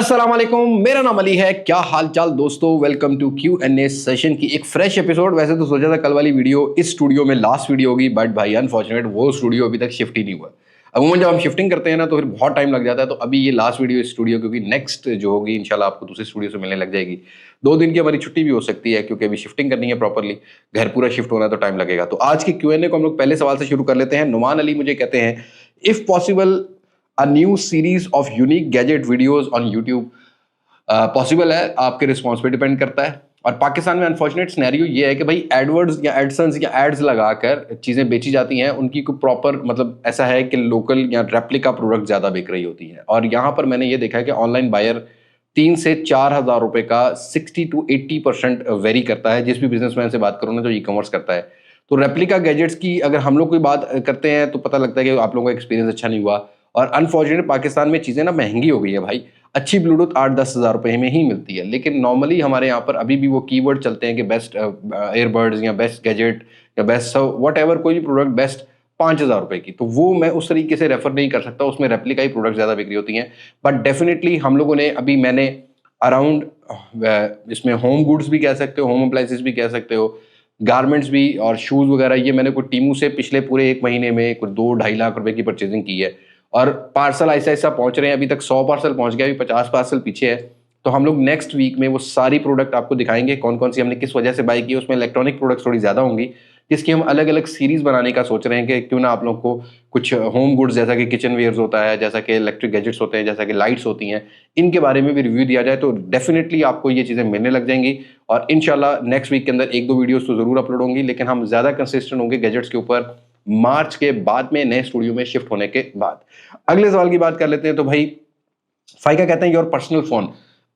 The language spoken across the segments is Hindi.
अस्सलाम वालेकुम, मेरा नाम अली है। क्या हाल चाल दोस्तों, वेलकम टू Q&A सेशन की एक फ्रेश एपिसोड। वैसे तो सोचा था कल वाली वीडियो इस स्टूडियो में लास्ट वीडियो होगी, बट भाई अनफॉर्चुनेट वो स्टूडियो अभी तक शिफ्ट ही नहीं हुआ। अमूमन जब हम शिफ्टिंग करते हैं ना तो फिर बहुत टाइम लग जाता है। तो अभी ये लास्ट वीडियो इस स्टूडियो, क्योंकि नेक्स्ट जो होगी इंशाल्लाह आपको दूसरे स्टूडियो से मिलने लग जाएगी। 2 दिन की हमारी छुट्टी भी हो सकती है क्योंकि अभी शिफ्टिंग करनी है प्रॉपरली। घर पूरा शिफ्ट होना तो टाइम लगेगा। तो आज के Q&A को हम लोग पहले सवाल से शुरू कर लेते हैं। नुमान अली मुझे कहते हैं, if possible a new series of unique gadget videos on YouTube possible है? आपके रिस्पॉन्स पे डिपेंड करता है। और पाकिस्तान में अनफॉर्चुनेट सिनेरियो ये है कि भाई एडवर्ड्स या एडसन्स या एड्स लगाकर चीज़ें बेची जाती हैं, उनकी कोई प्रॉपर मतलब ऐसा है कि लोकल या रेप्लिका प्रोडक्ट ज़्यादा बिक रही होती है। और यहाँ पर मैंने ये देखा है कि ऑनलाइन बायर 3 से 4 हज़ार रुपए का 60 to 80% वेरी करता है। जिस भी बिजनेसमैन से बात करूँ ना जो ई कॉमर्स करता है, तो रेप्लिका गैजेट्स की अगर हम लोग कोई बात करते हैं तो पता लगता है कि आप लोगों का एक्सपीरियंस अच्छा नहीं हुआ। और अनफॉर्चुनेट पाकिस्तान में चीज़ें ना महंगी हो गई है भाई। अच्छी ब्लूटूथ 8-10 हज़ार रुपए में ही मिलती है, लेकिन नॉर्मली हमारे यहाँ पर अभी भी वो कीवर्ड चलते हैं कि बेस्ट एयरबड्स या बेस्ट गैजेट या बेस्ट वट एवर कोई भी प्रोडक्ट बेस्ट 5,000 रुपए की। तो वो मैं उस तरीके से रेफर नहीं कर सकता, उसमें रेप्लिका ही प्रोडक्ट ज़्यादा बिक्री होती हैं। बट डेफिनेटली हम लोगों ने अभी मैंने अराउंड इसमें होम गुड्स भी कह सकते हो, होम अप्लाइंसेस भी कह सकते हो, गारमेंट्स भी और शूज़ वगैरह, ये मैंने कुछ टीमू से पिछले पूरे 1 महीने में कुछ 2-2.5 लाख रुपए की परचेजिंग की है। और पार्सल ऐसा-ऐसा पहुँच रहे हैं, अभी तक 100 पार्सल पहुँच गया, अभी 50 पार्सल पीछे है। तो हम लोग नेक्स्ट वीक में वो सारी प्रोडक्ट आपको दिखाएँगे, कौन-कौन सी हमने किस वजह से बाय की है। उसमें इलेक्ट्रॉनिक प्रोडक्ट्स थोड़ी ज़्यादा होंगी, जिसकी हम अलग-अलग सीरीज़ बनाने का सोच रहे हैं कि क्यों ना आप लोग को कुछ होम गुड्स जैसा कि किचन वेयर्स होता है, जैसा कि इलेक्ट्रिक गैजेट्स होते हैं, जैसा कि लाइट्स होती हैं, इनके बारे में भी रिव्यू दिया जाए। तो डेफिनिटली आपको ये चीज़ें मिलने लग जाएँगी और इंशाल्लाह नेक्स्ट वीक के अंदर 1-2 वीडियोज़ तो ज़रूर अपलोड होंगी, लेकिन हम ज़्यादा कंसिस्टेंट होंगे गैजेट्स के ऊपर मार्च के बाद में, नए स्टूडियो में शिफ्ट होने के बाद। अगले सवाल की बात कर लेते हैं। तो भाई फाइका कहते हैं, योर पर्सनल फोन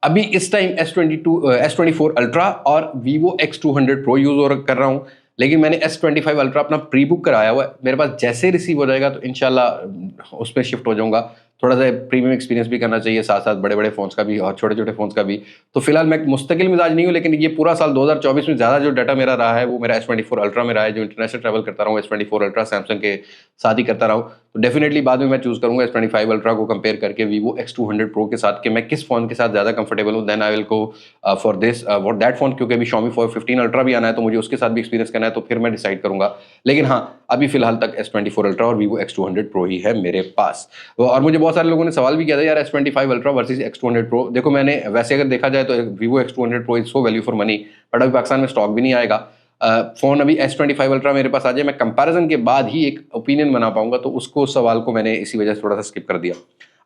अभी इस टाइम S24 अल्ट्रा और Vivo X200 Pro यूज कर रहा हूँ, लेकिन मैंने S25 अल्ट्रा अपना प्री बुक कराया हुआ है। मेरे पास जैसे रिसीव हो जाएगा तो इंशाल्लाह उस पर शिफ्ट हो जाऊंगा। थोड़ा सा प्रीमियम एक्सपीरियंस भी करना चाहिए, साथ साथ बड़े बड़े फोन्स का भी और छोटे छोटे फोन्स का भी। तो फिलहाल मैं मुस्तकिल मिजाज नहीं हूँ, लेकिन ये पूरा साल 2024 में ज़्यादा जो डाटा मेरा रहा है वो मेरा S24 अल्ट्रा में रहा है। जो इंटरनेशनल ट्रैवल करता रहा हूँ S24 अल्ट्रा सैमसंग के साथ ही करता रहा हूँ। तो डेफिनेटली बाद में मैं चूज़ करूँगा S25 अल्ट्रा को कंपेयर करके Vivo X200 Pro के साथ कि मैं किस फ़ोन के साथ ज़्यादा कंफर्टेबल हूँ। Then I will go for this for that phone, क्योंकि अभी Xiaomi 15 अल्ट्रा भी आना है तो मुझे उसके साथ भी एक्सपीरियंस करना है, तो फिर मैं डिसाइड करूँगा। लेकिन हाँ, अभी फिलहाल तक S24 अल्ट्रा और Vivo X200 Pro ही है मेरे पास। और मुझे बहुत सारे लोगों ने सवाल भी किया था, यार S25 ultra versus X200 Pro। देखो, मैंने वैसे अगर देखा जाए तो Vivo X200 Pro is so value for money, but अभी पाकिस्तान में स्टॉक भी नहीं आएगा। फ़ोन अभी S25 अल्ट्रा मेरे पास आ जाए, मैं कंपैरिजन के बाद ही एक ओपिनियन बना पाऊंगा। तो उसको सवाल को मैंने इसी वजह से थोड़ा सा स्किप कर दिया।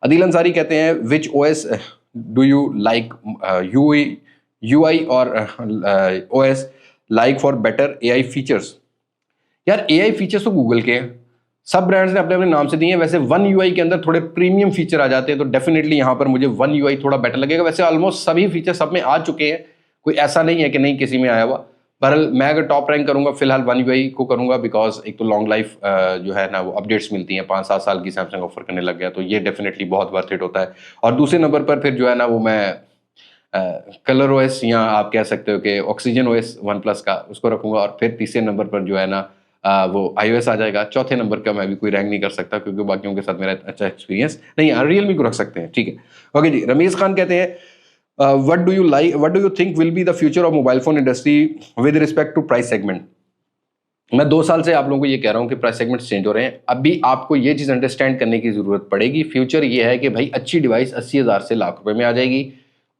अदील अंसारी कहते हैं, विच OS do you like, UI और OS like for better AI features? यार AI फीचर्स तो गूगल के हैं, सब ब्रांड्स ने अपने अपने नाम से दिए हैं। वैसे One UI के अंदर थोड़े प्रीमियम फीचर आ जाते हैं, तो डेफिनेटली यहाँ पर मुझे One UI थोड़ा बेटर लगेगा। वैसे ऑलमोस्ट सभी फीचर सब में आ चुके हैं, कोई ऐसा नहीं है कि नहीं किसी में आया हुआ। बहरहाल मैं अगर टॉप रैंक करूंगा फिलहाल One UI को करूंगा, बिकॉज एक तो लॉन्ग लाइफ जो है ना वो अपडेट्स मिलती हैं, 5-7 साल की सैमसंग ऑफर करने लग गया, तो ये डेफिनेटली बहुत वर्थ इट होता है। और दूसरे नंबर पर फिर जो है ना वो मैं कलर OS या आप कह सकते हो कि ऑक्सीजन OS OnePlus का उसको रखूंगा। और फिर तीसरे नंबर पर जो है ना वो iOS आ जाएगा। चौथे नंबर का मैं भी कोई रैंक नहीं कर सकता क्योंकि बाकियों के साथ मेरा अच्छा एक्सपीरियंस नहीं है। रियलमी को रख सकते हैं, ठीक है। ओके जी। रमीज खान कहते हैं, what do you think will be the future of mobile phone industry with respect to price segment? मैं 2 साल से आप लोगों को ये कह रहा हूँ कि प्राइस सेगमेंट चेंज हो रहे हैं। अभी आपको ये चीज़ अंडरस्टैंड करने की जरूरत पड़ेगी। फ्यूचर ये है कि भाई अच्छी डिवाइस 80,000 से लाख रुपए में आ जाएगी,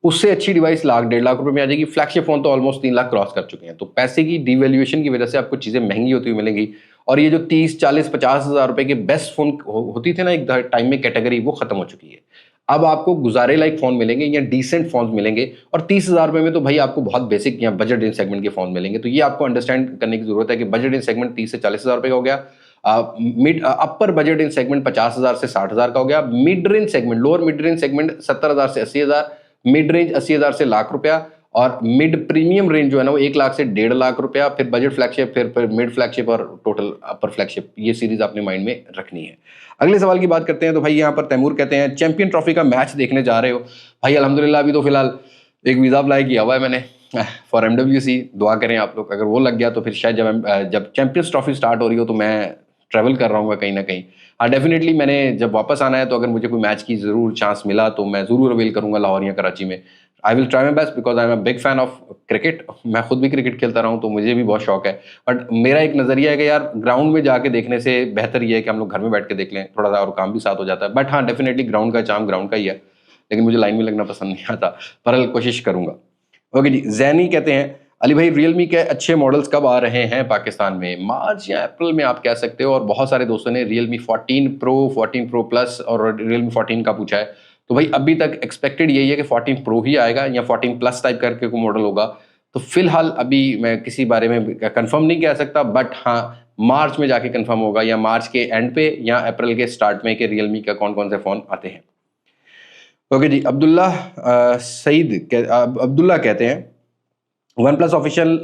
उससे अच्छी डिवाइस लाख 1.5 लाख रुपए में आ जाएगी। फ्लैगशिप फोन तो ऑलमोस्ट 3 लाख क्रॉस कर चुके हैं। तो पैसे की डिवैल्यूएशन की वजह से आपको चीज़ें महंगी होती हुई मिलेंगी। और ये जो 30, 40, 50 हज़ार रुपए के बेस्ट फोन होती थे ना एक टाइम में कैटेगरी, वो खत्म हो चुकी है। अब आपको गुजारे लाइक फोन मिलेंगे या डिसेंट फोन मिलेंगे, और 30,000 रुपए में तो भाई आपको बहुत बेसिक या बजट इन सेगमेंट के फोन मिलेंगे। तो ये आपको अंडरस्टैंड करने की जरूरत है कि बजट इन सेगमेंट 30 से 40 हज़ार रुपए का हो गया, mid upper budget in segment 50,000 से 60,000 का हो गया, mid range segment, lower mid range segment 70,000 से 80,000, मिड रेंज 80,000 से लाख रुपया, और मिड प्रीमियम रेंज जो है ना वो 1 लाख से 1.5 लाख रुपया, फिर बजट फ्लैगशिप, फिर मिड फ्लैगशिप और टोटल अपर फ्लैगशिप। ये सीरीज आपने माइंड में रखनी है। अगले सवाल की बात करते हैं। तो भाई यहाँ पर तैमूर कहते हैं, चैंपियन ट्रॉफी का मैच देखने जा रहे हो? भाई अल्हम्दुलिल्लाह अभी तो फिलहाल एक वीज़ा अप्लाई किया हुआ है मैंने फॉर MWC। दुआ करें आप लोग, अगर वो लग गया तो फिर शायद जब चैंपियंस ट्रॉफी स्टार्ट हो रही हो तो मैं ट्रैवल कर रहा हूँ कहीं ना कहीं। हाँ डेफिनेटली मैंने जब वापस आना है तो अगर मुझे कोई मैच की ज़रूर चांस मिला तो मैं ज़रूर अवेल करूँगा लाहौर या कराची में। I will try my best because I am a big fan of cricket. मैं खुद भी क्रिकेट खेलता रहा हूँ तो मुझे भी बहुत शौक है। बट मेरा एक नज़रिया है कि यार ग्राउंड में जाके देखने से बेहतर ये है कि हम लोग घर में बैठ के देख लें, थोड़ा सा और काम भी साथ हो जाता है। बट हाँ डेफिनेटली ग्राउंड का चार्म ग्राउंड का ही है, लेकिन मुझे लाइन में लगना पसंद नहीं आता। पर कोशिश करूंगा। ओके जी, जैनी कहते हैं अली भाई रियलमी के अच्छे मॉडल्स कब आ रहे हैं पाकिस्तान में? मार्च या अप्रैल में आप कह सकते हो। और बहुत सारे दोस्तों ने रियलमी 14 प्रो, 14 प्रो प्लस और रियलमी 14 का पूछा है। तो भाई अभी तक एक्सपेक्टेड यही है कि 14 प्रो ही आएगा या 14 प्लस टाइप करके कोई मॉडल होगा। तो फिलहाल अभी मैं किसी बारे में कंफर्म नहीं कह सकता, बट हाँ मार्च में जाके कंफर्म होगा, या मार्च के एंड पे या अप्रैल के स्टार्ट में, कि रियलमी का कौन कौन से फोन आते हैं। ओके जी, अब्दुल्ला अब्दुल्ला कहते हैं वन प्लस ऑफिशियल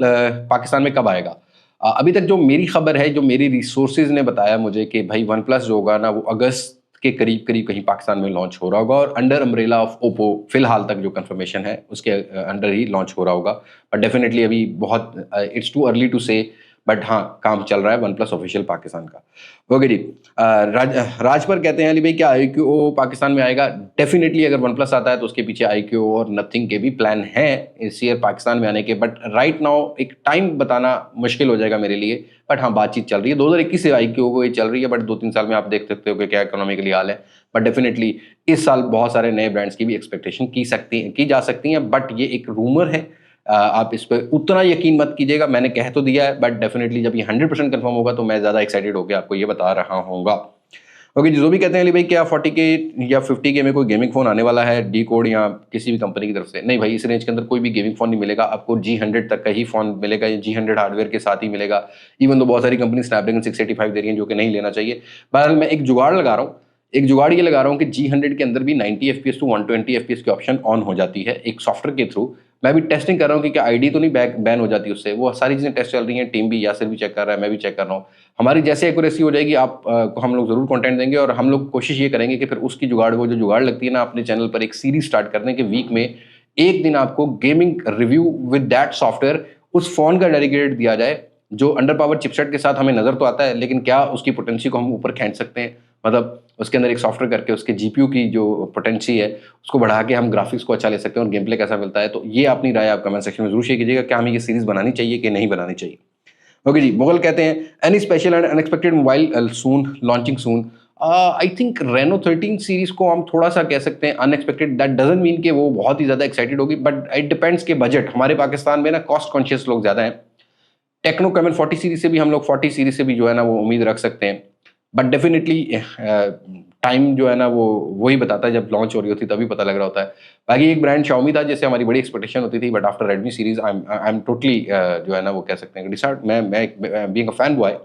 पाकिस्तान में कब आएगा? अभी तक जो मेरी खबर है, जो मेरी रिसोर्सेज ने बताया मुझे, कि भाई वन प्लस जो होगा ना वो अगस्त के करीब करीब कहीं पाकिस्तान में लॉन्च हो रहा होगा, और अंडर अम्ब्रेला ऑफ ओप्पो फिलहाल तक जो कंफर्मेशन है उसके अंडर ही लॉन्च हो रहा होगा। बट डेफिनेटली अभी बहुत इट्स टू अर्ली टू से, बट हाँ काम चल रहा है वन प्लस ऑफिशियल पाकिस्तान का। ओके जी, राज पर कहते हैं अली भाई क्या IQ पाकिस्तान में आएगा? डेफिनेटली अगर वन प्लस आता है तो उसके पीछे IQ और नथिंग के भी प्लान हैं इस ईयर पाकिस्तान में आने के। बट राइट नाउ एक टाइम बताना मुश्किल हो जाएगा मेरे लिए। बट हाँ बातचीत चल रही है, 2021 से IQ को ये चल रही है, बट 2-3 साल में आप देख सकते हो कि क्या इकोनॉमिकली हाल है। बट डेफिनेटली इस साल बहुत सारे नए ब्रांड्स की भी एक्सपेक्टेशन की जा सकती हैं, बट ये एक रूमर है। आप इस पर उतना यकीन मत कीजिएगा, मैंने कह तो दिया है, बट डेफिनेटली जब ये 100% कंफर्म होगा तो मैं ज़्यादा एक्साइटेड होकर आपको ये बता रहा हूँगा। ओके जी, जो भी कहते हैं अली भाई क्या 40K या 50K में कोई गेमिंग फोन आने वाला है डी कोड या किसी भी कंपनी की तरफ से? नहीं भाई, इस रेंज के अंदर कोई भी गेमिंग फोन नहीं मिलेगा आपको। G100 तक का ही फोन मिलेगा, या G100 हार्डवेयर के साथ ही मिलेगा। इवन तो बहुत सारी कंपनी स्नैपड्रैगन 685 दे रही है, जो कि नहीं लेना चाहिए। बहरहाल मैं एक जुगाड़ लगा रहा हूँ, ये लगा रहा हूँ कि G100 के अंदर भी 90 FPS टू 120 FPS की ऑप्शन ऑन हो जाती है एक सॉफ्टवेयर के थ्रू। मैं भी टेस्टिंग कर रहा हूँ कि क्या आईडी तो नहीं बैन हो जाती उससे। वो सारी चीज़ें टेस्ट चल रही हैं, टीम भी, यासिर भी चेक कर रहा है, मैं भी चेक कर रहा हूँ। हमारी जैसे एक्यूरेसी हो जाएगी आप को हम लोग जरूर कंटेंट देंगे, और हम लोग कोशिश ये करेंगे कि फिर उसकी जुगाड़, वो जो जुगाड़ लगती है ना, अपने चैनल पर एक सीरीज स्टार्ट कर दें कि वीक में एक दिन आपको gaming review with that software उस फोन का डेडिकेटेड दिया जाए, जो अंडर पावर चिपसेट के साथ हमें नजर तो आता है, लेकिन क्या उसकी पोटेंसी को हम ऊपर खींच सकते हैं, मतलब उसके अंदर एक सॉफ्टवेयर करके उसके जीपीयू की जो पोटेंसी है उसको बढ़ा के हम ग्राफिक्स को अच्छा ले सकते हैं, और गेम प्ले कैसा मिलता है। तो ये अपनी राय आप कमेंट सेक्शन में जरूर शेयर कीजिएगा, क्या हमें ये सीरीज बनानी चाहिए कि नहीं बनानी चाहिए। ओके जी, मुगल कहते हैं any special and unexpected mobile soon launching soon? I think Reno 13 series को हम थोड़ा सा कह सकते हैं अनएक्सपेक्टेड। दैट डजंट मीन कि वो बहुत ही ज्यादा एक्साइटेड होगी, बट इट डिपेंड्स के बजट। हमारे पाकिस्तान में ना कॉस्ट कॉन्शियस लोग ज्यादा हैं। टेक्नो कैमन 40 सीरीज से भी हम लोग 40 सीरीज से भी जो है ना वो उम्मीद रख सकते हैं। बट डेफिनेटली टाइम जो है ना वो वही बताता है, जब लॉन्च हो रही होती तभी पता लग रहा होता है। बाकी एक ब्रांड Xiaomi था जिससे हमारी बड़ी एक्सपेक्टेशन होती थी, but after Redmi series I am totally जो है ना वो कह सकते हैं डिसाइड। मैं बीइंग अ फैन बॉय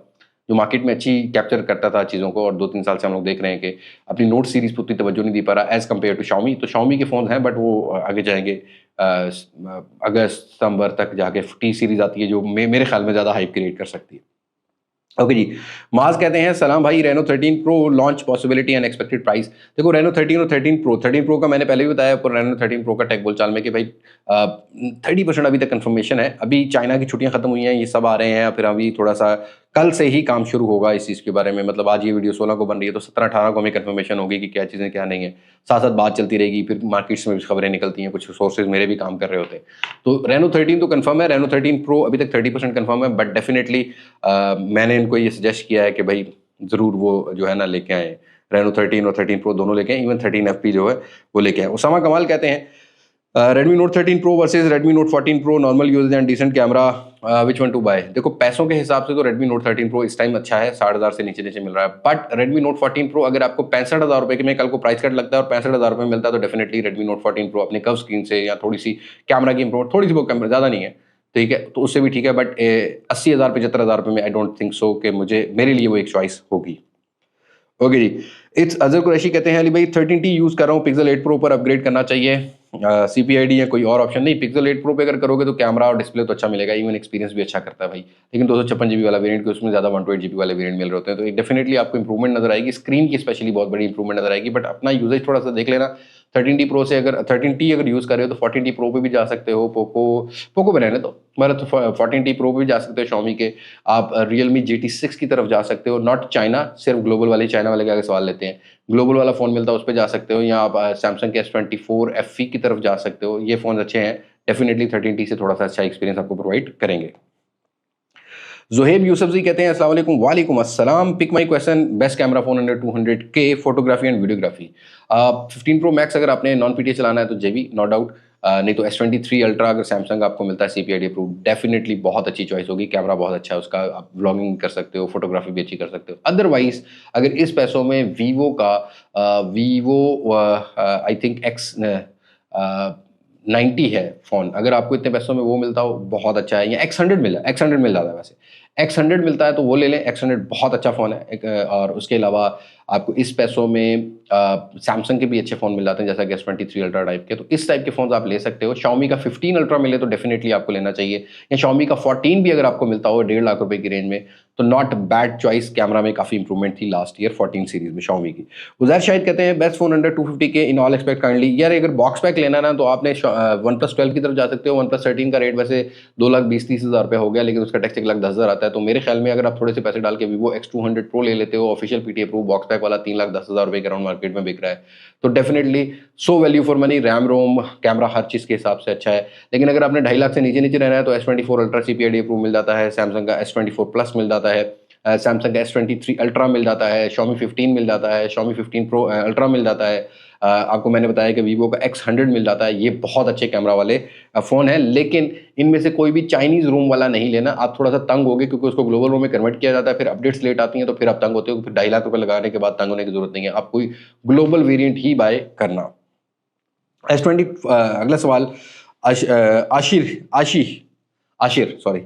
जो मार्केट में अच्छी कैप्चर करता था चीज़ों को, और 2-3 साल से हम लोग देख रहे हैं कि अपनी नोट सीरीज पर उतनी तवज्जो नहीं दे पा रहा एज कम्पेयर टू Xiaomi। तो Xiaomi के फ़ोन हैं, बट वो आगे जाएंगे अगस्त सितंबर तक जाके टी सीरीज आती है, जो मेरे ख्याल में ज़्यादा हाइप क्रिएट कर सकती है। ओके जी, माज कहते हैं सलाम भाई, Reno 13 pro launch possibility and expected price? देखो रेनो 13 और 13 प्रो का मैंने पहले भी बताया, पर रेनो 13 प्रो का टेक बोलचाल में कि भाई 30% अभी तक कंफर्मेशन है। अभी चाइना की छुट्टियां खत्म हुई हैं, ये सब आ रहे हैं, फिर अभी थोड़ा सा कल से ही काम शुरू होगा इस चीज़ के बारे में। मतलब आज ये वीडियो 16 को बन रही है, तो 17-18 को हमें कंफर्मेशन होगी कि क्या चीज़ें क्या नहीं है। साथ साथ बात चलती रहेगी, फिर मार्केट्स में भी खबरें निकलती हैं, कुछ सोर्सेज मेरे भी काम कर रहे होते हैं। तो रेनो 13 तो कंफर्म है, रेनो 13 प्रो अभी तक 30% कंफर्म है, बट डेफिनेटली मैंने इनको ये सजेस्ट किया है कि भाई ज़रूर वो जो है ना लेके आए, रेनो 13 और 13 प्रो दोनों लेके आए, इवन 13FP जो है वो लेके आए। उसामा कमाल कहते हैं Redmi note 13 pro versus Redmi note 14 pro, normal usage and decent camera, which one to buy? देखो पैसों के हिसाब से तो रेडमी नोट 13 प्रो इस टाइम अच्छा है, 60,000 से नीचे नीचे मिल रहा है। बट रेडमी नोट 14 प्रो अगर आपको 65,000 रुपये के में कल को प्राइस कट लगता है और 65,000 रुपये मिलता है, तो डेफिनेटली रेडमी नोट 14 प्रो अपने कर्व स्क्रीन से या थोड़ी सी कैमरा की इंप्रूवमेंट, थोड़ी सी वो कैमरा ज़्यादा नहीं है, ठीक है, तो उससे भी ठीक है। बट 80,000 75,000 रुपये में आई डोंट थिंक सो कि मेरे लिए वो एक चॉइस होगी। ओके जी, इट्स अजहर कुरैशी कहते हैं अली भाई 13T यूज़ कर रहा हूँ, पिक्सल 8 प्रो पर अपग्रेड करना चाहिए, CPID या कोई और ऑप्शन? नहीं, पिक्सल 8 प्रो पे अगर करोगे तो कैमरा और डिस्प्ले तो अच्छा मिलेगा, इवन एक्सपीरियंस भी अच्छा करता है भाई। लेकिन 256 GB वाला वेरिएंट के उसमें ज़्यादा 128 GB वाले वेरिएंट मिल रहे होते हैं, तो डेफिनेटली आपको इंप्रूवमेंट नजर आएगी, स्क्रीन की स्पेशली बहुत बड़ी इंप्रूवमेंट नजर आएगी। बट अपना यूजेज थोड़ा सा देख लेना, 13T Pro से अगर 13T अगर यूज़ कर रहे हो तो 14T Pro पे भी जा सकते हो, पोको पे रहने दो, मतलब तो 14T Pro पे भी जा सकते हो Xiaomi के। आप Realme GT6 की तरफ जा सकते हो, नॉट चाइना, सिर्फ ग्लोबल वाले, चाइना वाले के आगे सवाल लेते हैं। ग्लोबल वाला फ़ोन मिलता है उस पे जा सकते हो, या आप सैमसंग के S24 FE की तरफ जा सकते हो। ये फ़ोन अच्छे हैं, डेफिनेटली 13T से थोड़ा सा अच्छा एक्सपीरियंस आपको प्रोवाइड करेंगे। ज़ुहैब यूसुफ जी कहते हैं अस्सलाम वालेकुम। वालेकुम अस्सलाम। Pick my question, best camera phone under 200K, photography and videography. 15 pro max अगर आपने नॉन पीटीए चलाना है तो जेबी, नो डाउट। नहीं तो S23 अल्ट्रा अगर सैमसंग आपको मिलता है CPID अप्रूव, डेफिनेटली बहुत अच्छी चॉइस होगी। कैमरा बहुत अच्छा है उसका, आप व्लॉगिंग कर सकते हो, फोटोग्राफी भी अच्छी कर सकते हो। अदरवाइज अगर इस पैसों में वीवो का वीवो आई थिंक एक्स 90 है फ़ोन, अगर आपको इतने पैसों में वो मिलता हो, बहुत अच्छा है। या X100 मिल जाता है वैसे, X100 मिलता है तो वो ले लें। X100 बहुत अच्छा फ़ोन है एक, और उसके अलावा आपको इस पैसों में सैमसंग के भी अच्छे फ़ोन मिल जाते हैं, जैसा कि S23 अल्ट्रा टाइप के, तो इस टाइप के फ़ोन्स आप ले सकते हो। Xiaomi का 15 अल्ट्रा मिले तो डेफिनेटली आपको लेना चाहिए, या Xiaomi का 14 भी अगर आपको मिलता हो 1.5 लाख रुपए की रेंज में, तो नॉट बैड चॉइस। कैमरा में काफ़ी इंप्रूवमेंट थी लास्ट ईयर 14 सीरीज में Xiaomi की। उज़ैर शाहिद कहते हैं best phone under 250K in all expect kindly. यार अगर बॉक्स पैक लेना है ना तो आपने वन प्लस 12 की तरफ जा सकते हो। वन प्लस 13 का रेट वैसे 2,20,30,000 रुपये हो गया, लेकिन उसका टैक्स 1,10,000 आता है। तो मेरे ख्याल में अगर आप थोड़े से पैसे डाल के Vivo X200 Pro ले लेते हो, official PTA proof box pack वाला 3,10,000 रुपये के अराउंड मार्केट में बिक रहा है, तो definitely so value for money. RAM ROM camera हर चीज़ के हिसाब से अच्छा है। लेकिन अगर आपने 2.5 लाख से नीचे नीचे रहना है तो S24 अल्ट्रा CPID अप्रूव मिल जाता है, सैमसंग का S24 प्लस मिल जाता है, सैमसंग का S23 अल्ट्रा मिल जाता है, Xiaomi 15 मिल जाता है, Xiaomi 15 Pro अल्ट्रा मिल जाता है। आपको मैंने बताया कि Vivo का X100 मिल जाता है। ये बहुत अच्छे कैमरा वाले फ़ोन है, लेकिन इनमें से कोई भी चाइनीज़ रोम वाला नहीं लेना। आप थोड़ा सा तंग होगे क्योंकि उसको ग्लोबल रोम में कन्वर्ट किया जाता है, फिर अपडेट्स लेट आती हैं तो फिर आप तंग होते हो। फिर 2.5 लाख रुपए लगाने के बाद तंग होने की जरूरत नहीं है, आप कोई ग्लोबल वेरिएंट ही बाय करना। S20 अगला सवाल Ashir sorry.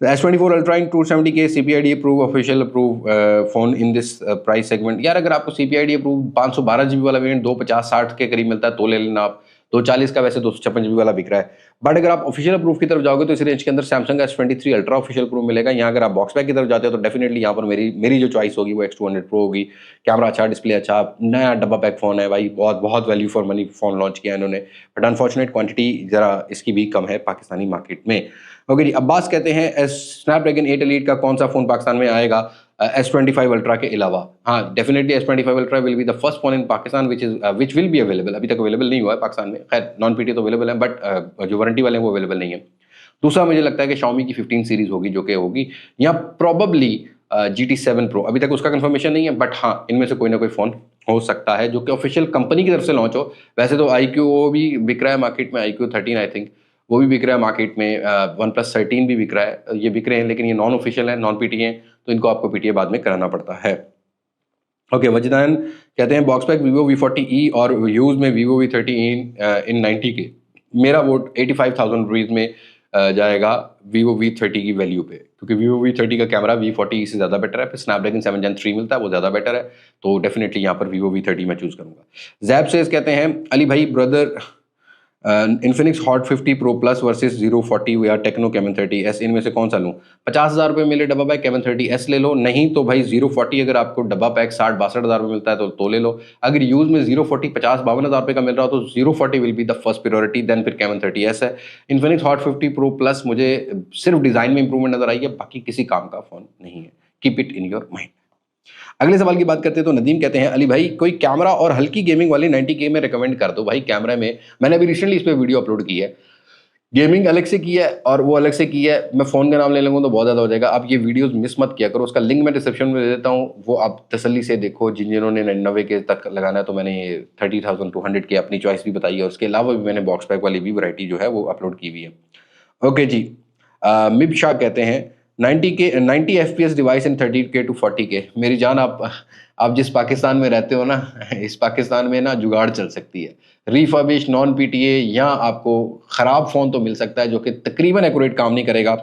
S24 ultra in 270K CPID approve, official approve phone in this price segment. यार अगर आपको CPID अप्रूव 512 GB वाला वेरिएंट 250-60 के करीब मिलता है तो ले लेना आप। 240 का वैसे 256 GB वाला बिक रहा है। बट अगर आप ऑफिशियल अप्रूव की तरफ जाओगे तो इस रेंज के अंदर सैमसंग का S23 अल्ट्रा ऑफिशियल अप्रूव मिलेगा। यहाँ अगर आप बॉक्स पैक की तरफ जाते हो तो डेफिनेटली यहाँ पर मेरी जो चॉइस होगी वो X200 Pro होगी। कैमरा अच्छा, डिस्प्ले अच्छा, नया डब्बा पैक फ़ोन है भाई, बहुत बहुत value for money phone launch किया है इन्होंने। बट अनफॉर्चुनेट क्वांटिटी ज़रा इसकी भी कम है पाकिस्तानी मार्केट में। ओके जी, अब्बास कहते हैं स्नैपड्रैगन 8 एलीट का कौन सा फ़ोन पाकिस्तान में आएगा S25 अल्ट्रा के अलावा? हाँ, definitely S25 ultra will be the first phone in Pakistan which will be available. अभी तक अवेलेबल नहीं हुआ है पाकिस्तान में, खैर नॉन पीटी तो अवेलेबल है, बट जो वारंटी वाले हैं वो अवेलेबल नहीं है। दूसरा मुझे लगता है कि Xiaomi की 15 सीरीज होगी जो कि होगी, या प्रॉबली GT7 Pro। अभी तक उसका कंफर्मेशन नहीं है, बट हाँ इनमें से कोई ना कोई फ़ोन हो सकता है जो कि ऑफिशियल कंपनी की तरफ से लॉन्च हो। वैसे तो iQOO वो भी बिक रहा है मार्केट में, iQOO 13 आई थिंक वो भी बिक रहा है मार्केट में, वन प्लस 13 भी बिक रहा है, ये बिक रहे हैं, लेकिन ये नॉन ऑफिशियल है, नॉन पीटी है, तो इनको आपको पीटीए बाद में कराना पड़ता है। ओके, वजदान कहते हैं बॉक्स पैक Vivo V40e और यूज में Vivo V30 इन 90K। मेरा वोट 85,000 रुपीज़ में जाएगा Vivo V30 की वैल्यू पे, क्योंकि Vivo V30 का कैमरा V40 से ज़्यादा बेटर है, फिर स्नैपड्रैगन 7 Gen 3 मिलता है वो ज़्यादा बेटर है, तो डेफिनेटली यहाँ पर Vivo V30 मैं चूज़ करूँगा। जैब सेज कहते हैं अली भाई brother, Infinix hot 50 pro plus versus 040 या टेक्नो कैमन 30S, इनमें से कौन सा लूँ? 50,000 रुपये मिले डब्बा पैक कैमन 30S ले लो, नहीं तो भाई 040 अगर आपको डब्बा पैक 60-62,000 रुपये मिलता है तो ले लो। अगर यूज में 040 50-52,000 रुपये का मिल रहा हो तो 040 will be the first priority, then फिर कैमन 30S है। इन्फिनिक्स हॉट 50 प्रो प्लस मुझे सिर्फ डिज़ाइन में इंप्रूवमेंट नजर आई है, बाकी किसी काम का फ़ोन नहीं है। Keep it in your mind. अगले सवाल की बात करते हैं तो नदीम कहते हैं अली भाई कोई कैमरा और हल्की गेमिंग वाली 90K में रिकमेंड कर दो। भाई कैमरा में मैंने अभी रिसेंटली इस पर वीडियो अपलोड की है, गेमिंग अलग से की है और वो अलग से की है। मैं फ़ोन का नाम ले लूँगा तो बहुत ज़्यादा हो जाएगा, आप ये वीडियोस मिस मत किया करो। उसका लिंक मैं डिस्क्रिप्शन में दे देता हूँ, वो आप तसल्ली से देखो। जिन्होंने 99K तक लगाना है तो मैंने 30,200K अपनी चॉइस भी बताई है, उसके अलावा भी मैंने बॉक्स पैक वाली भी वैरायटी जो है वो अपलोड की हुई है। ओके जी, मिब शाह कहते हैं 90 FPS device in 30K to 40K। मेरी जान, आप जिस पाकिस्तान में रहते हो ना, इस पाकिस्तान में ना जुगाड़ चल सकती है। रीफर्बिश नॉन पीटीए, या आपको ख़राब फ़ोन तो मिल सकता है जो कि तकरीबन एक्यूरेट काम नहीं करेगा।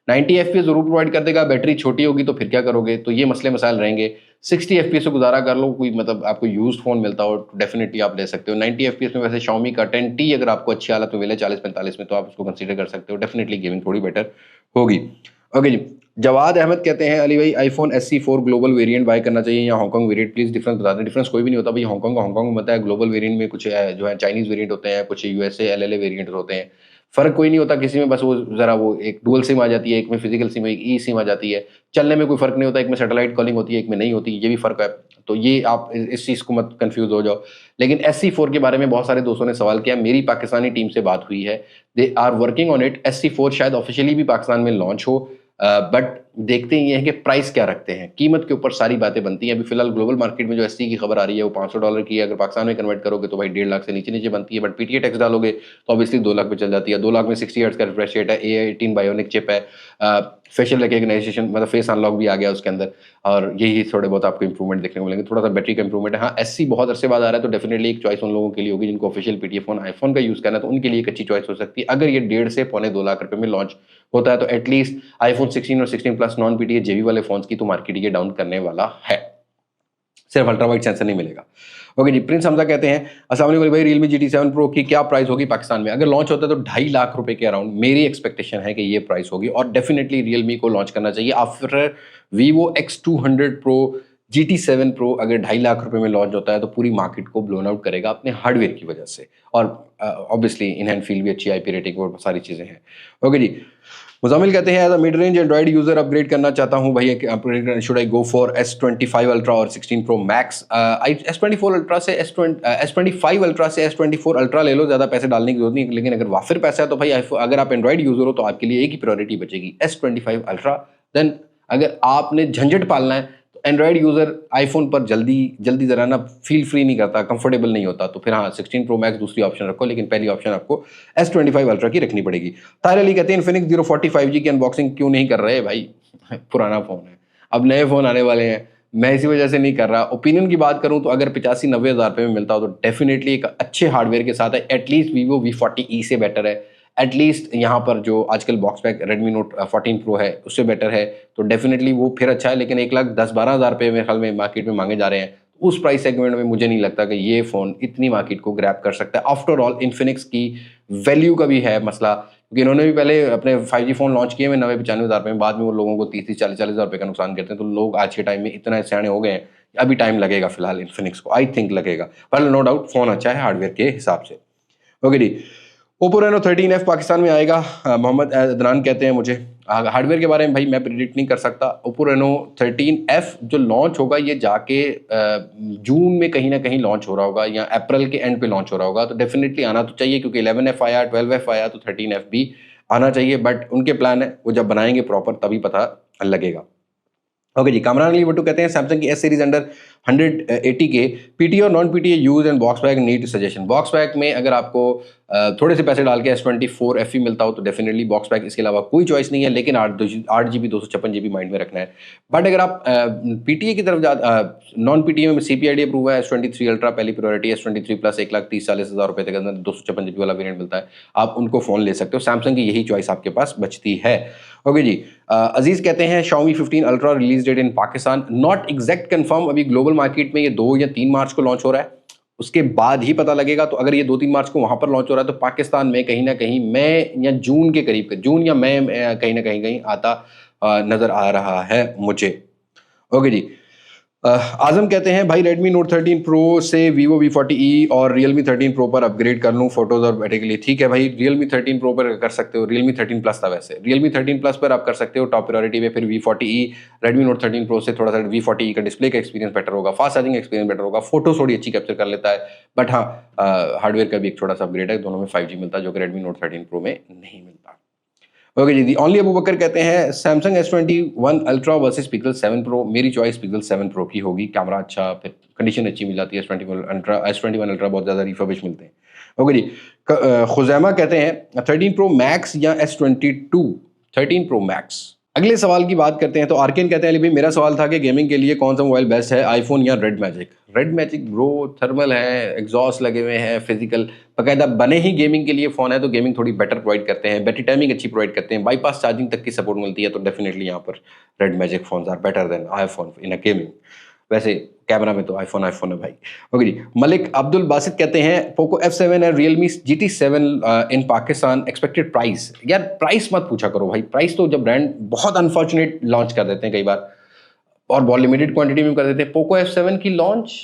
90 FPS ज़रूर प्रोवाइड कर देगा, बैटरी छोटी होगी तो फिर क्या करोगे, तो ये मसले मसाइल रहेंगे। 60 FPS से गुजारा कर लो, कोई मतलब आपको यूज्ड फ़ोन मिलता हो तो डेफिनेटली आप ले सकते हो। 90 FPS में वैसे Xiaomi का 10T अगर आपको अच्छी हालत में मिले 40-45 में तो आप उसको कंसीडर कर सकते हो, डेफिनेटली गेमिंग थोड़ी बेटर होगी। ओके जी, जवाद अहमद कहते हैं अली भाई iPhone SE4 global variant bye करना चाहिए या हांगकांग वेरिएंट, प्लीज डिफरेंस बता दें। डिफरेंस कोई भी नहीं होता भाई, हांगकांग में होता है, ग्लोबल वेरिएंट में कुछ जो है चाइनीज वेरिएंट होते हैं, कुछ USA LLA वेरिएंट होते हैं। फर्क कोई नहीं होता किसी में, बस वो जरा वो एक डुअल सिम आ जाती है, एक में फिजिकल सिम, एक ई सिम आ जाती है। चलने में कोई फर्क नहीं होता, एक में सैटेलाइट कॉलिंग होती है, एक में नहीं होती, ये भी फर्क है। तो ये आप इस चीज़ को मत कंफ्यूज हो जाओ। लेकिन SE4 के बारे में बहुत सारे दोस्तों ने सवाल किया, मेरी पाकिस्तानी टीम से बात हुई है, they are working on it. SE4 शायद ऑफिशियली भी पाकिस्तान में लॉन्च हो, बट देखते ही हैं कि प्राइस क्या रखते हैं, कीमत के ऊपर सारी बातें बनती हैं। अभी फिलहाल ग्लोबल मार्केट में जो SE की खबर आ रही है वो $500 की है, अगर पाकिस्तान में कन्वर्ट करोगे तो भाई 1.5 लाख से नीचे नीचे बनती है, बट PTA टैक्स डालोगे तो ऑब्वियसली 2 लाख पे चल जाती है। 2 लाख में 60 हर्ट्ज का रिफ्रेश रेट है, A18 बायोनिक चिप है, फेशियल रिकग्नाइजेशन मतलब फेस अनलॉक भी आ गया उसके अंदर, और यही थोड़े बहुत आपको इंप्रूवमेंट देखने को मिलेंगे, थोड़ा सा बैटरी का इंप्रूवमेंट है। हाँ SE बहुत अरसे बाद आ रहा है, तो डेफिनेटली एक चॉइस उन लोगों के लिए होगी जिनको ऑफिशियल PTA फोन आईफोन का यूज़ करना है, तो उनके लिए एक अच्छी चॉइस हो सकती है। अगर ये 1.5 से पौने 2 लाख रुपए में लॉन्च होता है तो एटलीस्ट आईफोन 16 और 16 प्लस नॉन PTA JB वाले फोन्स की तो मार्केट ये डाउन करने वाला है, सिर्फ अल्ट्रा वाइड सेंसर नहीं मिलेगा। ओके जी, प्रिंस हमजा कहते हैं अस्सलाम वालेकुम भाई, Realme GT7 Pro की क्या प्राइस होगी पाकिस्तान में? अगर लॉन्च होता है तो 2.5 लाख रुपए के अराउंड मेरी एक्सपेक्टेशन है कि ये प्राइस होगी, और डेफिनेटली Realme को लॉन्च करना चाहिए after Vivo X200 Pro। GT7 Pro अगर 2.5 लाख रुपए में लॉन्च होता है तो पूरी मार्केट को ब्लोन आउट करेगा अपने हार्डवेयर की वजह से, और ऑब्वियसली इन हैंड फील भी अच्छी, IP रेटिंग और सारी चीज़ें हैं। ओके जी, मुजामिल कहते हैं as a mid range android user upgrade करना चाहता हूं भाई, should I go for S25 ultra और 16 Pro Max? S24 अल्ट्रा से S25 अल्ट्रा से S24 अल्ट्रा ले लो, ज़्यादा पैसे डालने की जरूरत नहीं, लेकिन अगर वाफिर पैसा है तो भाई अगर आप एंड्रॉइड यूजर हो तो आपके लिए एक ही प्रायोरिटी बचेगी, S25 अल्ट्रा। देन अगर आपने झंझट पालना है तो एंड्रॉइड यूजर आईफोन पर जल्दी जल्दी जरा ना फील फ्री नहीं करता, कंफर्टेबल नहीं होता, तो फिर हाँ 16 Pro Max दूसरी ऑप्शन रखो, लेकिन पहली ऑप्शन आपको S25 अल्ट्रा की रखनी पड़ेगी। ताहिर अली कहते हैं इन्फिनिक्स 040 5G की अनबॉक्सिंग क्यों नहीं कर रहे भाई? पुराना फोन है, अब नए फोन आने वाले हैं, मैं इसी वजह से नहीं कर रहा। ओपिनियन की बात करूं तो अगर 85-90 हज़ार रुपये में मिलता हो तो डेफिनेटली एक अच्छे हार्डवेयर के साथ है, एटलीस्ट Vivo V40e से बेटर है, एटलीस्ट यहाँ पर जो आजकल box pack Redmi Note 14 Pro है उससे बेटर है, तो डेफिनेटली वो फिर अच्छा है। लेकिन 1,10,12 हज़ार रुपये मेरे ख्याल में मार्केट में मांगे जा रहे हैं, उस प्राइस सेगमेंट में मुझे नहीं लगता कि ये फ़ोन इतनी मार्केट को ग्रैब कर सकता है। आफ्टर ऑल इन्फिनिक्स की वैल्यू का भी है मसला, क्योंकि इन्होंने भी पहले अपने 5G फ़ोन लॉन्च किए हुए 90-95 हज़ार रुपये में, बाद में वो लोगों को 30-40 हज़ार रुपये का नुकसान करते हैं। तो लोग आज के टाइम में इतना सियाने हो गए हैं, अभी टाइम लगेगा फिलहाल इन्फिनिक्स को, आई थिंक लगेगा, पर नो डाउट फ़ोन अच्छा है हार्डवेयर के हिसाब से। ओके जी, ओप्पो रेनो 13F पाकिस्तान में आएगा? मोहम्मद अदनान कहते हैं मुझे हार्डवेयर के बारे में भाई मैं प्रिडिक्ट नहीं कर सकता। ओप्पो रेनो 13F जो लॉन्च होगा ये जाके जून में कहीं ना कहीं लॉन्च हो रहा होगा, या अप्रैल के एंड पे लॉन्च हो रहा होगा, तो डेफिनेटली आना तो चाहिए, क्योंकि 11F आया, 12F आया, तो 13F भी आना चाहिए। बट उनके प्लान है, वो जब बनाएंगे प्रॉपर तभी पता लगेगा। ओके जी, कामरान अली भट्टू कहते हैं सैमसंग की S series under 180K PTA और non PTA use and box bag need suggestion. Box bag में अगर आपको थोड़े से पैसे डाल के S24 FE मिलता हो तो डेफिनेटली बॉक्स बैग, इसके अलावा कोई चॉइस नहीं है, लेकिन 8GB 256GB माइंड में रखना है। बट अगर आप PTA की तरफ नॉन PTA में CPID अप्रूव है, S23 अल्ट्रा पहली प्रायोरिटी, S23 प्लस 1,30,40,000 रुपये तक अंदर 256GB वाला वेरियंट मिलता है, आप उनको फ़ोन ले सकते हो। सैमसंग की यही चॉइस आपके पास बचती है। ओके जी, अजीज कहते हैं Xiaomi 15 ultra release date in Pakistan not exact confirm, अभी ग्लोबल मार्केट में ये 2 या 3 मार्च को लॉन्च हो रहा है, उसके बाद ही पता लगेगा। तो अगर ये 2-3 मार्च को वहां पर लॉन्च हो रहा है तो पाकिस्तान में कहीं ना कहीं मई या जून के करीब, जून या मई कहीं ना कहीं आता नजर आ रहा है मुझे। ओके जी, आजम कहते हैं भाई Redmi Note 13 Pro से Vivo V40e और Realme 13 Pro पर अपग्रेड कर लूँ फोटोज और बैटरी के लिए? ठीक है भाई, Realme 13 Pro पर कर सकते हो, Realme 13 Plus था वैसे, Realme 13 Plus पर आप कर सकते हो टॉप प्रायोरिटी में, फिर V40e। Redmi Note 13 Pro से थोड़ा सा V40e का डिस्प्ले का एक्सपीरियंस बेटर होगा, फास्ट चार्जिंग एक्सपीरियंस बेटर होगा, फोटो थोड़ी अच्छी कैप्चर कर लेता है, बट हाँ हार्डवेयर का भी एक छोटा सा अपग्रेड है, दोनों में 5G मिलता है जो कि Redmi Note 13 Pro में नहीं मिलता। ओके जी, ओनली अबू बकर कहते हैं Samsung S21 ultra versus Pixel 7 Pro, मेरी चॉइस Pixel 7 Pro की होगी, कैमरा अच्छा, फिर कंडीशन अच्छी मिल जाती है। S21 अल्ट्रा बहुत ज़्यादा रिफर्बिश मिलते हैं। ओके जी, खुजैमा कहते हैं 13 Pro Max या S22 13 Pro Max? अगले सवाल की बात करते हैं तो आर्केन कहते हैं अली भाई मेरा सवाल था कि गेमिंग के लिए कौन सा मोबाइल बेस्ट है, आईफोन या red magic? Red magic bro thermal है, एग्जॉस्ट लगे हुए हैं, फिजिकल बाकायदा बने ही गेमिंग के लिए फ़ोन है, तो गेमिंग थोड़ी बेटर प्रोवाइड करते हैं, बैटरी टाइमिंग अच्छी प्रोवाइड करते हैं, बाईपास चार्जिंग तक की सपोर्ट मिलती है, तो डेफिनेटली यहाँ पर red magic phone are better than iPhone in a gaming. वैसे कैमरा में तो आईफोन है भाई। ओके जी। मलिक अब्दुल बासित कहते हैं पोको F7 है Realme GT7 in Pakistan expected price. यार प्राइस मत पूछा करो भाई, प्राइस तो जब ब्रांड बहुत अनफॉर्चुनेट लॉन्च कर देते हैं कई बार और बहुत लिमिटेड क्वांटिटी में कर देते हैं। पोको F7 की लॉन्च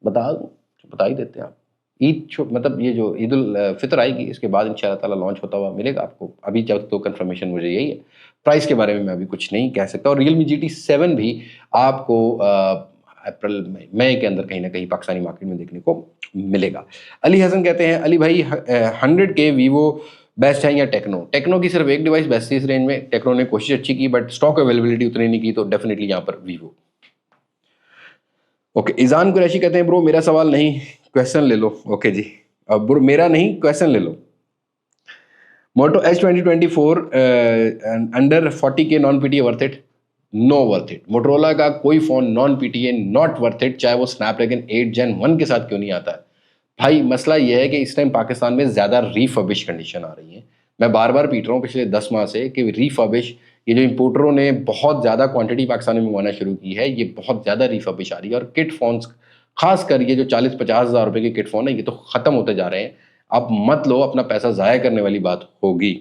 बता ही देते हैं आप। मतलब ये जो ईद उल फितर आएगी इसके बाद इंशाल्लाह ताला लॉन्च होता हुआ मिलेगा आपको। अभी जब तो कंफर्मेशन मुझे यही है, प्राइस के बारे में मैं अभी कुछ नहीं कह सकता। और रियलमी GT7 भी आपको अप्रैल मई के अंदर कहीं ना कहीं पाकिस्तानी मार्केट में देखने को मिलेगा। अली हसन कहते हैं अली भाई 100K वीवो बेस्ट है या टेक्नो की सिर्फ एक डिवाइस बेस्ट थी इस रेंज में। टेक्नो ने कोशिश अच्छी की बट स्टॉक अवेलेबिलिटी उतनी नहीं की, तो डेफिनेटली यहाँ पर वीवो। ओके ईजान कुरैशी कहते हैं ब्रो मेरा सवाल नहीं क्वेश्चन ले लो। ओके जी, अब ब्रो मेरा नहीं क्वेश्चन ले लो। मोटो H2024 under 40K non PTA worth it? Know worth it. Motorola का कोई phone non PTA not worth it, चाहे वो स्नैपड्रैगन 8 Gen 1 के साथ क्यों नहीं आता है भाई। मसला यह है कि इस टाइम पाकिस्तान में ज़्यादा रीफर्बिश कंडीशन आ रही है। मैं बार बार पीट रहा हूँ पिछले 10 माह से कि रीफर्बिश, ये जो इंपोर्टरों ने बहुत ज़्यादा क्वांटिटी पाकिस्तान में मंगवाना शुरू की है, ये बहुत ज़्यादा रीफर्बिश आ रही है। और किट फोन्स खासकर ये जो 40-50 हज़ार रुपये के किट फोन है ये तो ख़त्म होते जा रहे हैं। आप मत लो, अपना पैसा ज़ाया करने वाली बात होगी।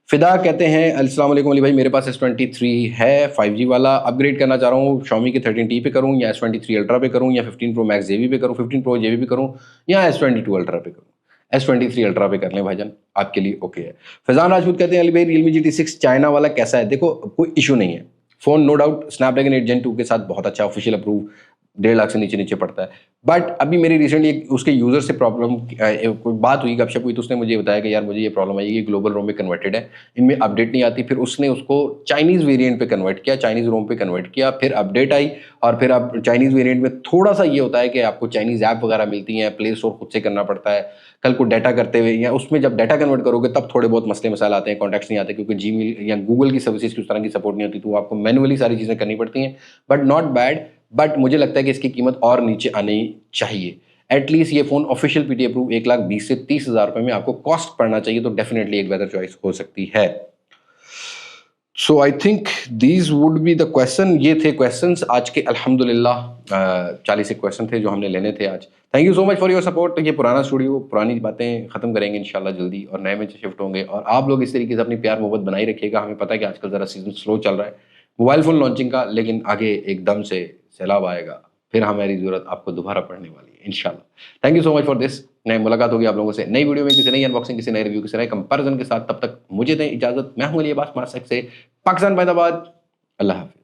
फिदा कहते हैं अस्सलाम वालेकुम अली भाई, मेरे पास S23 है 5G वाला, अपग्रेड करना चाह रहा हूँ Xiaomi के 13T पे करूँ या S23 Ultra पे करूँ या 15 Pro Max JB पे करूँ, 15 Pro JB पे करूँ या S22 Ultra पे करूँ। S23 Ultra पे कर लें भाईजान, आपके लिए ओके है। फैजान राजपूत कहते हैं अली भाई Realme GT6 चाइना वाला कैसा है? देखो कोई इशू नहीं है, phone no doubt Snapdragon 8 Gen 2 के साथ बहुत अच्छा ऑफिशियल अप्रूव 1.5 लाख से नीचे पड़ता है। बट अभी मेरी रिसेंटली उसके यूज़र से प्रॉब्लम कोई बात हुई, गपशप हुई, तो उसने मुझे बताया कि यार मुझे ये प्रॉब्लम आई, ये ग्लोबल रोम में कन्वर्टेड है, इनमें अपडेट नहीं आती। फिर उसने उसको चाइनीज़ वेरिएंट पे कन्वर्ट किया, चाइनीज़ रोम पे कन्वर्ट किया, फिर अपडेट आई और फिर अब चाइनीज़ वेरिएंट में थोड़ा सा ये होता है कि आपको चाइनीज़ ऐप वगैरह मिलती हैं, प्ले स्टोर खुद से करना पड़ता है। कल को डाटा करते हुए या उसमें जब डाटा कन्वर्ट करोगे तब थोड़े बहुत मसले मसाइल आते हैं, कॉन्टैक्ट्स नहीं आते क्योंकि जीमेल या गूगल की सर्विसेज की उस तरह की सपोर्ट नहीं होती, तो आपको मैनुअली सारी चीज़ें करनी पड़ती हैं। बट नॉट बैड, बट मुझे लगता है कि इसकी कीमत और नीचे आनी चाहिए। एटलीस्ट ये फ़ोन ऑफिशियल PTA अप्रूव 1,20,000 से 30,000 रुपये में आपको कॉस्ट पड़ना चाहिए, तो डेफिनेटली एक बेहतर चॉइस हो सकती है। So I think these would be the question. ये थे क्वेश्चंस आज के, अल्हम्दुलिल्लाह 40 क्वेश्चन थे जो हमने लेने थे आज। Thank you so much for your support. ये पुराना स्टूडियो, पुरानी बातें ख़त्म करेंगे इंशाल्लाह जल्दी और नए में शिफ्ट होंगे, और आप लोग इस तरीके से अपनी प्यार मोहब्बत बनाई रखिएगा। हमें पता है कि आजकल ज़रा सीजन स्लो चल रहा है मोबाइल फ़ोन लॉन्चिंग का, लेकिन आगे एकदम से सैलाब आएगा, फिर हमारी ज़रूरत आपको दोबारा पड़ने वाली है इंशाल्लाह। Thank you so much for this. नई मुलाकात होगी आप लोगों से नई वीडियो में, किसी नई अनबॉक्सिंग, किसी नए रिव्यू, किसी नए कंपैरिजन के साथ। तब तक मुझे दें इजाज़त। मैं हूं अली अब्बास मास्क से पाकिस्तान, बायदाबाद। अल्लाह हाफ़िज़।